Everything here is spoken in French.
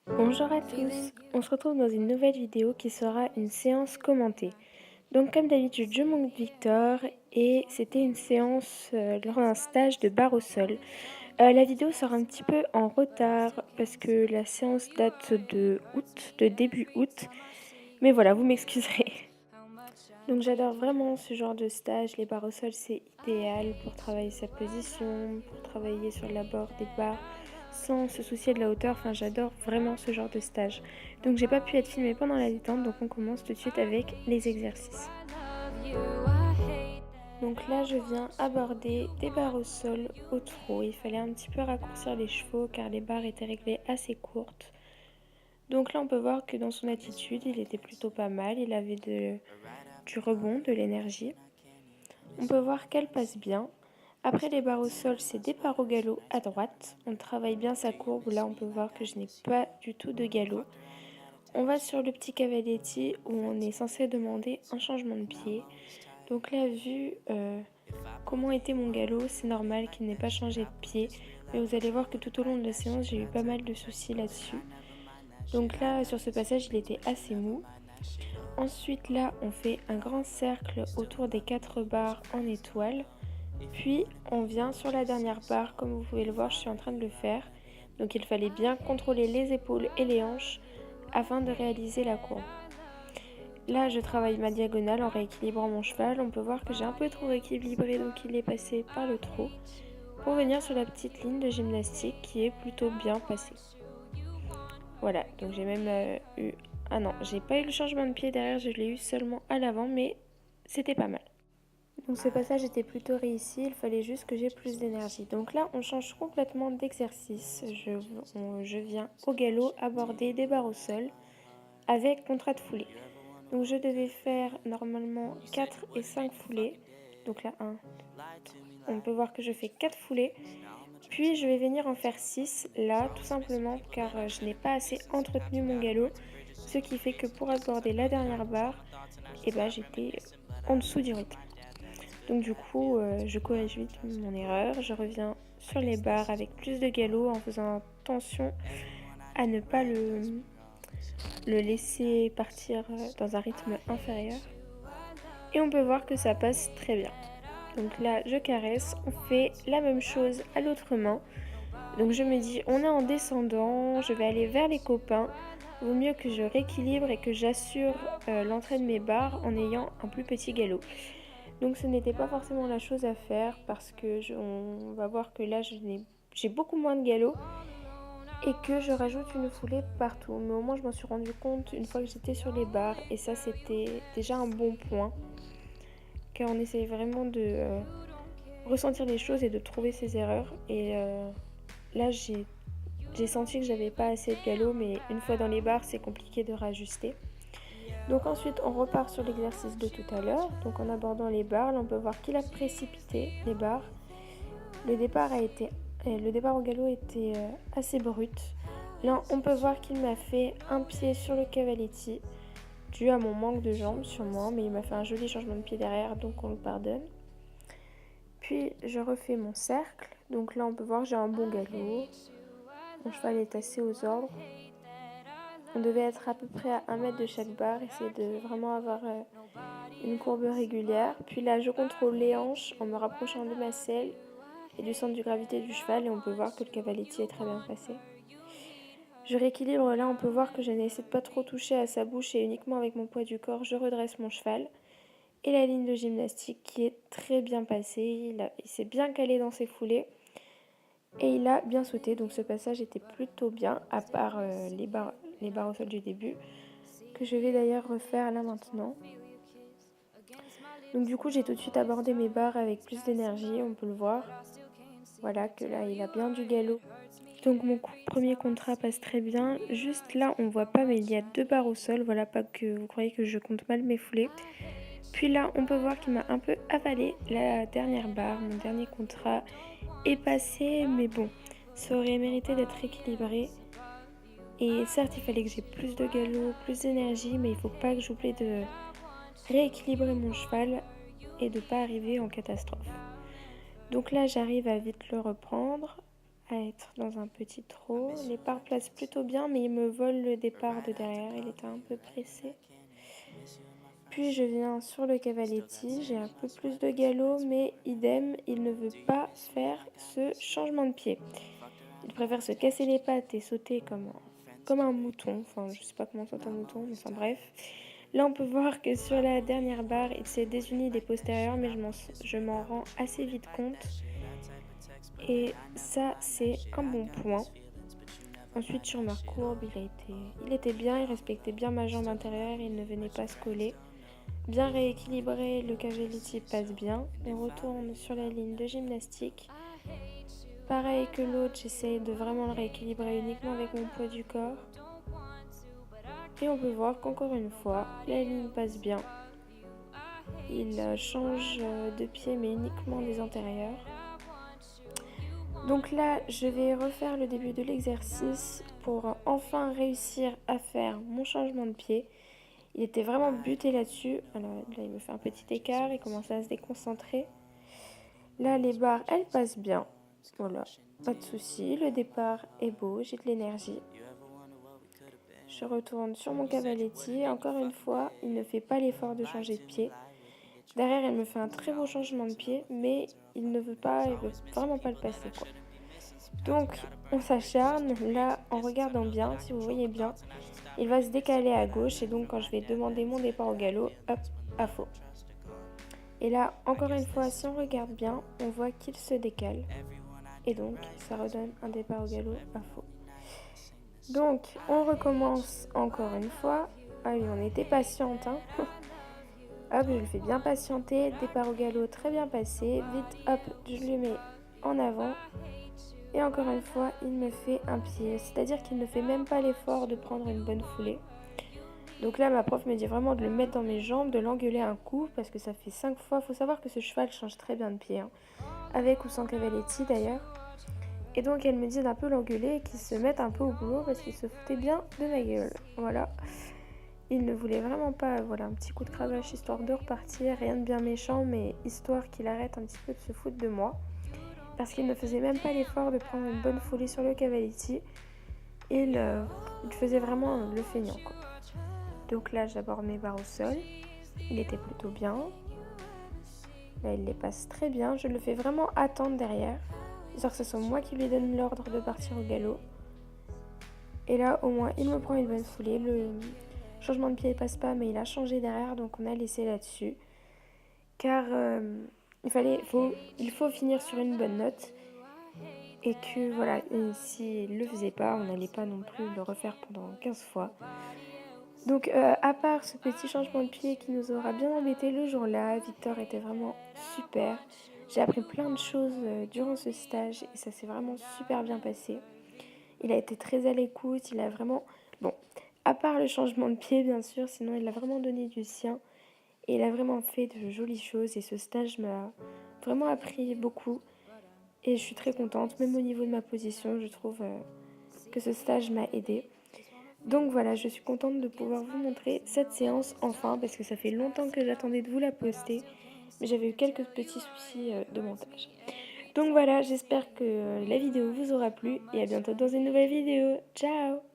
Bonjour à tous, on se retrouve dans une nouvelle vidéo qui sera une séance commentée. Donc comme d'habitude je monte Victor et c'était une séance lors d'un stage de barre au sol. La vidéo sera un petit peu en retard parce que la séance date de début août, mais voilà, vous m'excuserez. Donc j'adore vraiment ce genre de stage, les barres au sol c'est idéal pour travailler sa position, pour travailler sur l'abord des barres sans se soucier de la hauteur, enfin j'adore vraiment ce genre de stage. Donc j'ai pas pu être filmée pendant la détente, donc on commence tout de suite avec les exercices. Donc là je viens aborder des barres au sol au trot, il fallait un petit peu raccourcir les chevaux car les barres étaient réglées assez courtes. Donc là on peut voir que dans son attitude il était plutôt pas mal, il avait du rebond, de l'énergie. On peut voir qu'elle passe bien. Après les barres au sol, c'est des barres au galop à droite. On travaille bien sa courbe. Là, on peut voir que je n'ai pas du tout de galop. On va sur le petit cavaletti où on est censé demander un changement de pied. Donc là, vu comment était mon galop, c'est normal qu'il n'ait pas changé de pied. Mais vous allez voir que tout au long de la séance, j'ai eu pas mal de soucis là-dessus. Donc là, sur ce passage, il était assez mou. Ensuite, là, on fait un grand cercle autour des 4 barres en étoile. Puis, on vient sur la dernière barre. Comme vous pouvez le voir, je suis en train de le faire. Donc, il fallait bien contrôler les épaules et les hanches afin de réaliser la courbe. Là, je travaille ma diagonale en rééquilibrant mon cheval. On peut voir que j'ai un peu trop rééquilibré, donc il est passé par le trot pour venir sur la petite ligne de gymnastique qui est plutôt bien passée. Voilà, donc j'ai même eu... Ah non, j'ai pas eu le changement de pied derrière, je l'ai eu seulement à l'avant, mais c'était pas mal. Donc ce passage était plutôt réussi, il fallait juste que j'ai plus d'énergie. Donc là, on change complètement d'exercice. Je viens au galop aborder des barres au sol avec contrat de foulée. Donc je devais faire normalement 4 et 5 foulées. Donc là, 1, on peut voir que je fais 4 foulées. Puis je vais venir en faire 6 là, tout simplement car je n'ai pas assez entretenu mon galop. Ce qui fait que pour aborder la dernière barre, j'étais en dessous du rythme. Donc du coup, je corrige vite mon erreur. Je reviens sur les barres avec plus de galop en faisant attention à ne pas le laisser partir dans un rythme inférieur. Et on peut voir que ça passe très bien. Donc là, je caresse. On fait la même chose à l'autre main. Donc je me dis, on est en descendant, je vais aller vers les copains. Vaut mieux que je rééquilibre et que j'assure l'entrée de mes barres en ayant un plus petit galop. Donc ce n'était pas forcément la chose à faire parce que on va voir que là j'ai beaucoup moins de galop et que je rajoute une foulée partout. Mais au moins je m'en suis rendu compte une fois que j'étais sur les barres et ça c'était déjà un bon point car on essaye vraiment de ressentir les choses et de trouver ses erreurs et là j'ai senti que j'avais pas assez de galop mais une fois dans les barres c'est compliqué de rajuster. Donc ensuite on repart sur l'exercice de tout à l'heure. Donc en abordant les barres, là on peut voir qu'il a précipité les barres. Le départ au galop était assez brut. Là on peut voir qu'il m'a fait un pied sur le cavaletti dû à mon manque de jambes sûrement, mais il m'a fait un joli changement de pied derrière donc on le pardonne. Puis je refais mon cercle. Donc là on peut voir que j'ai un bon galop. Mon cheval est assez aux ordres. On devait être à peu près à 1 mètre de chaque barre, essayer de vraiment avoir une courbe régulière. Puis là, je contrôle les hanches en me rapprochant de ma selle et du centre de gravité du cheval et on peut voir que le cavaletti est très bien passé. Je rééquilibre, là on peut voir que je n'essaie de pas trop toucher à sa bouche et uniquement avec mon poids du corps, je redresse mon cheval. Et la ligne de gymnastique qui est très bien passée, il s'est bien calé dans ses foulées. Et il a bien sauté, donc ce passage était plutôt bien, à part les barres au sol du début, que je vais d'ailleurs refaire là maintenant. Donc du coup, j'ai tout de suite abordé mes barres avec plus d'énergie, on peut le voir. Voilà que là, il a bien du galop. Donc mon premier contrat passe très bien. Juste là, on voit pas, mais il y a 2 barres au sol. Voilà, pas que vous croyez que je compte mal mes foulées. Puis là, on peut voir qu'il m'a un peu avalé la dernière barre. Mon dernier contrat est passé, mais bon, ça aurait mérité d'être équilibré. Et certes, il fallait que j'ai plus de galop, plus d'énergie, mais il faut pas que j'oublie de rééquilibrer mon cheval et de pas arriver en catastrophe. Donc là, j'arrive à vite le reprendre. à être dans un petit trot. Les parts placent plutôt bien, mais il me vole le départ de derrière. Il était un peu pressé. Puis je viens sur le cavaletti, j'ai un peu plus de galop, mais idem, il ne veut pas faire ce changement de pied. Il préfère se casser les pattes et sauter comme un mouton. Enfin, je sais pas comment saute un mouton, mais enfin bref. Là, on peut voir que sur la dernière barre, il s'est désuni des postérieurs, mais je m'en rends assez vite compte. Et ça, c'est un bon point. Ensuite, sur ma courbe, il était bien, il respectait bien ma jambe intérieure, il ne venait pas se coller. Bien rééquilibré, le cavaletti passe bien. On retourne sur la ligne de gymnastique. Pareil que l'autre, j'essaie de vraiment le rééquilibrer uniquement avec mon poids du corps. Et on peut voir qu'encore une fois, la ligne passe bien. Il change de pied, mais uniquement des antérieurs. Donc là, je vais refaire le début de l'exercice pour enfin réussir à faire mon changement de pied. Il était vraiment buté là-dessus. Alors là, il me fait un petit écart, il commence à se déconcentrer. Là, les barres, elles passent bien. Voilà, pas de souci. Le départ est beau, j'ai de l'énergie. Je retourne sur mon cavaletti. Encore une fois, il ne fait pas l'effort de changer de pied. Derrière, il me fait un très beau changement de pied, mais il veut vraiment pas le passer, quoi. Donc, on s'acharne. Là, en regardant bien, si vous voyez bien, il va se décaler à gauche. Et donc, quand je vais demander mon départ au galop, hop, à faux. Et là, encore une fois, si on regarde bien, on voit qu'il se décale. Et donc, ça redonne un départ au galop à faux. Donc, on recommence encore une fois. Ah oui, on était patiente, hein. Hop, je le fais bien patienter. Départ au galop, très bien passé. Vite, hop, je le mets en avant. Et encore une fois, il me fait un pied. C'est-à-dire qu'il ne fait même pas l'effort de prendre une bonne foulée. Donc là, ma prof me dit vraiment de le mettre dans mes jambes, de l'engueuler un coup, parce que ça fait 5 fois. Il faut savoir que ce cheval change très bien de pied, hein. Avec ou sans cavaletti d'ailleurs. Et donc elle me dit d'un peu l'engueuler et qu'il se mette un peu au boulot parce qu'il se foutait bien de ma gueule. Voilà. Il ne voulait vraiment pas, voilà, un petit coup de cravache histoire de repartir, rien de bien méchant, mais histoire qu'il arrête un petit peu de se foutre de moi. Parce qu'il ne faisait même pas l'effort de prendre une bonne foulée sur le cavaletti. Il faisait vraiment le feignant, quoi. Donc là, j'aborde mes barres au sol. Il était plutôt bien. Là, il les passe très bien. Je le fais vraiment attendre derrière, histoire que ce soit moi qui lui donne l'ordre de partir au galop. Et là, au moins, il me prend une bonne foulée. Le changement de pied ne passe pas, mais il a changé derrière, donc on a laissé là-dessus. Car il faut finir sur une bonne note. Et que voilà, s'il ne le faisait pas, on n'allait pas non plus le refaire pendant 15 fois. Donc à part ce petit changement de pied qui nous aura bien embêté le jour-là, Victor était vraiment super. J'ai appris plein de choses durant ce stage et ça s'est vraiment super bien passé. Il a été très à l'écoute, il a vraiment... Bon, à part le changement de pied bien sûr, sinon il a vraiment donné du sien. Et il a vraiment fait de jolies choses et ce stage m'a vraiment appris beaucoup. Et je suis très contente, même au niveau de ma position, je trouve que ce stage m'a aidée. Donc voilà, je suis contente de pouvoir vous montrer cette séance enfin, parce que ça fait longtemps que j'attendais de vous la poster, mais j'avais eu quelques petits soucis de montage. Donc voilà, j'espère que la vidéo vous aura plu et à bientôt dans une nouvelle vidéo. Ciao!